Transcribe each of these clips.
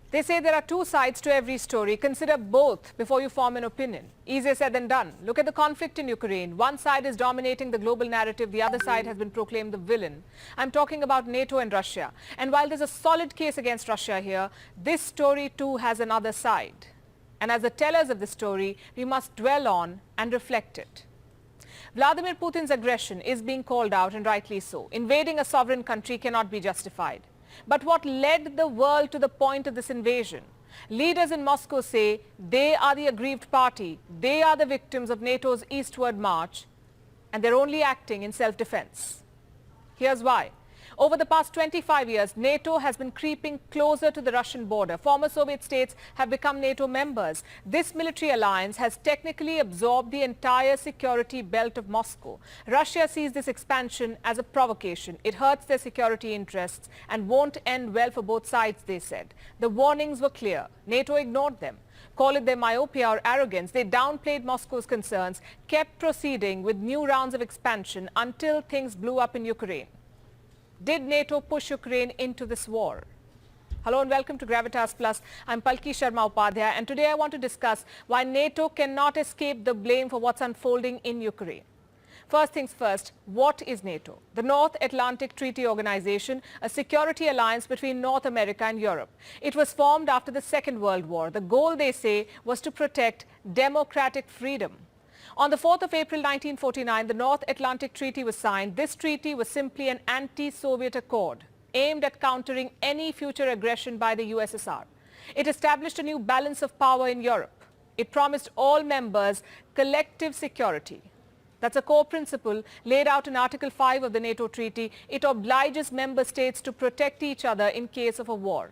They say there are two sides to every story. Consider both before you form an opinion. Easier said than done. Look at the conflict in Ukraine. One side is dominating the global narrative. The other side has been proclaimed the villain. I'm talking about NATO and Russia. And while there's a solid case against Russia here, this story too has another side. And as the tellers of the story, we must dwell on and reflect it. Vladimir Putin's aggression is being called out, and rightly so. Invading a sovereign country cannot be justified. But what led the world to the point of this invasion? Leaders in Moscow say they are the aggrieved party. They are the victims of NATO's eastward march, and they're only acting in self-defense. Here's why. Over the past 25 years, NATO has been creeping closer to the Russian border. Former Soviet states have become NATO members. This military alliance has technically absorbed the entire security belt of Moscow. Russia sees this expansion as a provocation. It hurts their security interests and won't end well for both sides, they said. The warnings were clear. NATO ignored them. Call it their myopia or arrogance. They downplayed Moscow's concerns, kept proceeding with new rounds of expansion until things blew up in Ukraine. Did NATO push Ukraine into this war? Hello and welcome to Gravitas Plus. I'm Palki Sharma Upadhyay, and today I want to discuss why NATO cannot escape the blame for what's unfolding in Ukraine. First things first, what is NATO? The North Atlantic Treaty Organization, a security alliance between North America and Europe. It was formed after the Second World War. The goal, they say, was to protect democratic freedom. On the 4th of April 1949, the North Atlantic Treaty was signed. This treaty was simply an anti-Soviet accord aimed at countering any future aggression by the USSR. It established a new balance of power in Europe. It promised all members collective security. That's a core principle laid out in Article 5 of the NATO Treaty. It obliges member states to protect each other in case of a war.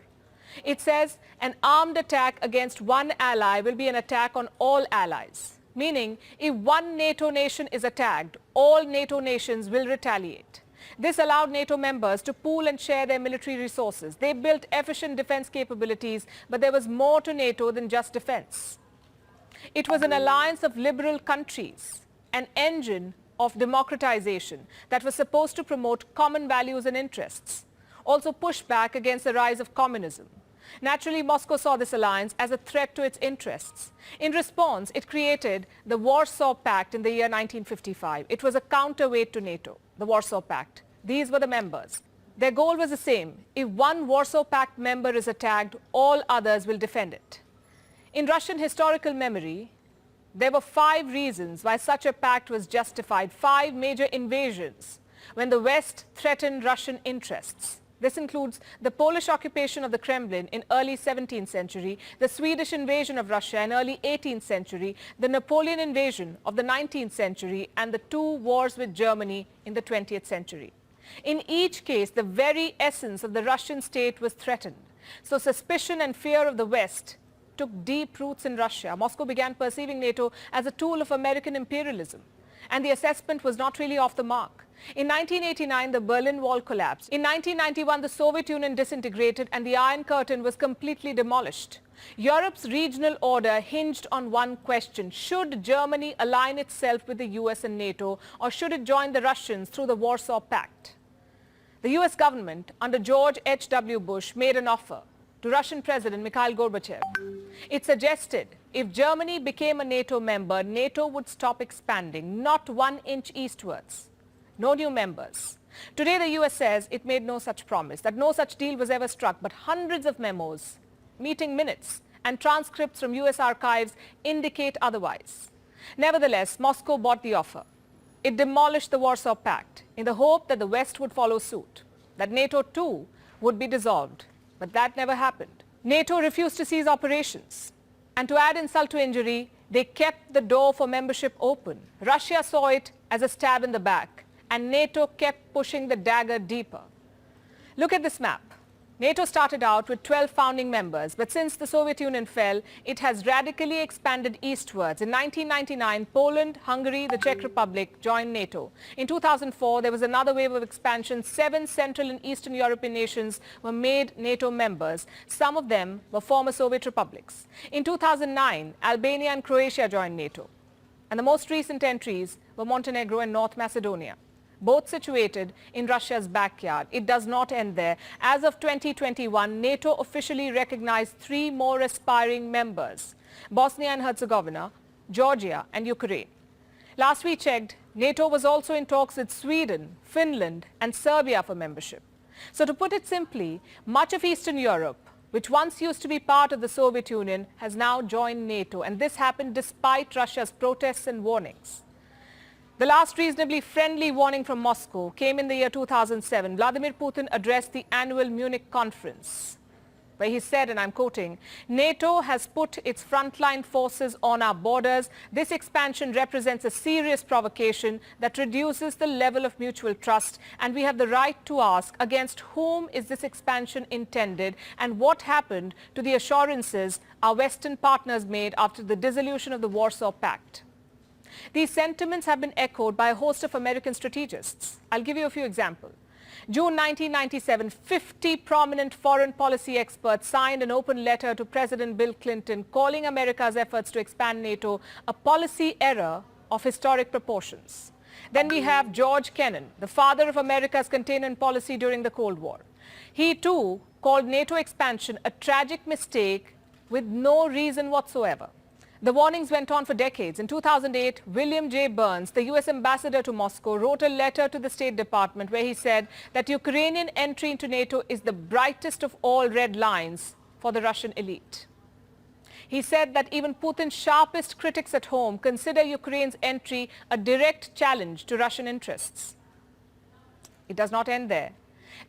It says an armed attack against one ally will be an attack on all allies. Meaning, if one NATO nation is attacked, all NATO nations will retaliate. This allowed NATO members to pool and share their military resources. They built efficient defense capabilities, but there was more to NATO than just defense. It was an alliance of liberal countries, an engine of democratization that was supposed to promote common values and interests, also push back against the rise of communism. Naturally, Moscow saw this alliance as a threat to its interests. In response, it created the Warsaw Pact in the year 1955. It was a counterweight to NATO, the Warsaw Pact. These were the members. Their goal was the same. If one Warsaw Pact member is attacked, all others will defend it. In Russian historical memory, there were 5 reasons why such a pact was justified, 5 major invasions when the West threatened Russian interests. This includes the Polish occupation of the Kremlin in early 17th century, the Swedish invasion of Russia in early 18th century, the Napoleon invasion of the 19th century, and the 2 wars with Germany in the 20th century. In each case, the very essence of the Russian state was threatened. So suspicion and fear of the West took deep roots in Russia. Moscow began perceiving NATO as a tool of American imperialism. And the assessment was not really off the mark. In 1989, the Berlin Wall collapsed. In 1991, the Soviet Union disintegrated and the Iron Curtain was completely demolished. Europe's regional order hinged on one question. Should Germany align itself with the US and NATO, or should it join the Russians through the Warsaw Pact? The US government, under George H.W. Bush, made an offer to Russian President Mikhail Gorbachev. It suggested if Germany became a NATO member, NATO would stop expanding, not 1 inch eastwards. No new members. Today, the US says it made no such promise, that no such deal was ever struck, but hundreds of memos, meeting minutes, and transcripts from US archives indicate otherwise. Nevertheless, Moscow bought the offer. It demolished the Warsaw Pact in the hope that the West would follow suit, that NATO too would be dissolved. But that never happened. NATO refused to cease operations. And to add insult to injury, they kept the door for membership open. Russia saw it as a stab in the back, and NATO kept pushing the dagger deeper. Look at this map. NATO started out with 12 founding members, but since the Soviet Union fell, it has radically expanded eastwards. In 1999, Poland, Hungary, the Czech Republic joined NATO. In 2004, there was another wave of expansion. 7 Central and Eastern European nations were made NATO members. Some of them were former Soviet republics. In 2009, Albania and Croatia joined NATO. And the most recent entries were Montenegro and North Macedonia. both situated in Russia's backyard. It does not end there. As of 2021, NATO officially recognized 3 more aspiring members: Bosnia and Herzegovina, Georgia and Ukraine. Last we checked, NATO was also in talks with Sweden, Finland and Serbia for membership. So to put it simply, much of Eastern Europe, which once used to be part of the Soviet Union, has now joined NATO, and this happened despite Russia's protests and warnings. The last reasonably friendly warning from Moscow came in the year 2007. Vladimir Putin addressed the annual Munich conference, where he said, and I'm quoting, "NATO has put its frontline forces on our borders. This expansion represents a serious provocation that reduces the level of mutual trust, and we have the right to ask, against whom is this expansion intended, and what happened to the assurances our Western partners made after the dissolution of the Warsaw Pact?" These sentiments have been echoed by a host of American strategists. I'll give you a few examples. June 1997, 50 prominent foreign policy experts signed an open letter to President Bill Clinton calling America's efforts to expand NATO a policy error of historic proportions. Then we have George Kennan, the father of America's containment policy during the Cold War. He too called NATO expansion a tragic mistake with no reason whatsoever. The warnings went on for decades. In 2008, William J. Burns, the U.S. ambassador to Moscow, wrote a letter to the State Department where he said that Ukrainian entry into NATO is the brightest of all red lines for the Russian elite. He said that even Putin's sharpest critics at home consider Ukraine's entry a direct challenge to Russian interests. It does not end there.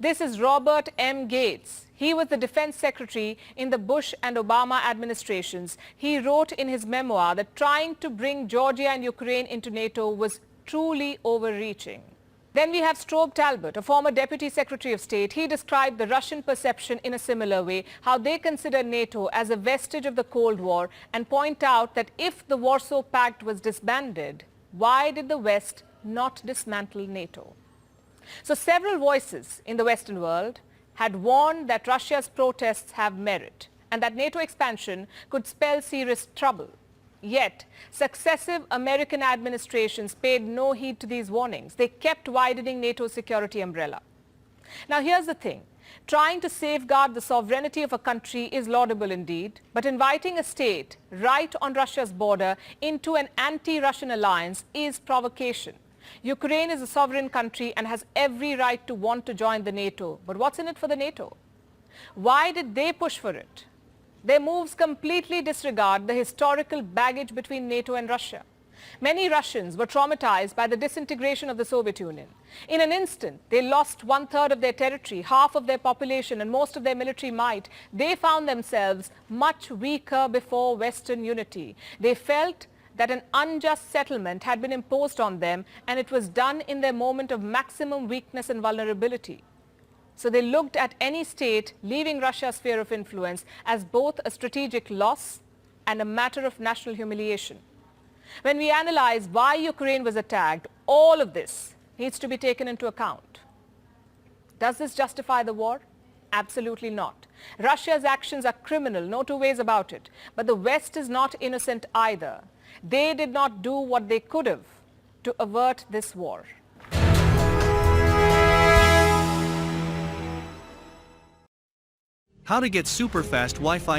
This is Robert M. Gates. He was the defense secretary in the Bush and Obama administrations. He wrote in his memoir that trying to bring Georgia and Ukraine into NATO was truly overreaching. Then we have Strobe Talbot, a former deputy secretary of state. He described the Russian perception in a similar way, how they consider NATO as a vestige of the Cold War, and point out that if the Warsaw Pact was disbanded, why did the West not dismantle NATO? So several voices in the Western world had warned that Russia's protests have merit and that NATO expansion could spell serious trouble. Yet, successive American administrations paid no heed to these warnings. They kept widening NATO's security umbrella. Now here's the thing. Trying to safeguard the sovereignty of a country is laudable indeed, but inviting a state right on Russia's border into an anti-Russian alliance is provocation. Ukraine is a sovereign country and has every right to want to join the NATO. But what's in it for the NATO? Why did they push for it? Their moves completely disregard the historical baggage between NATO and Russia. Many Russians were traumatized by the disintegration of the Soviet Union. In an instant, they lost 1/3 of their territory, half of their population and most of their military might. They found themselves much weaker before Western unity. They felt that an unjust settlement had been imposed on them, and it was done in their moment of maximum weakness and vulnerability. So they looked at any state leaving Russia's sphere of influence as both a strategic loss and a matter of national humiliation. When we analyze why Ukraine was attacked, all of this needs to be taken into account. Does this justify the war? Absolutely not. Russia's actions are criminal, no two ways about it. But the West is not innocent either. They did not do what they could have to avert this war. How to get super fast Wi-Fi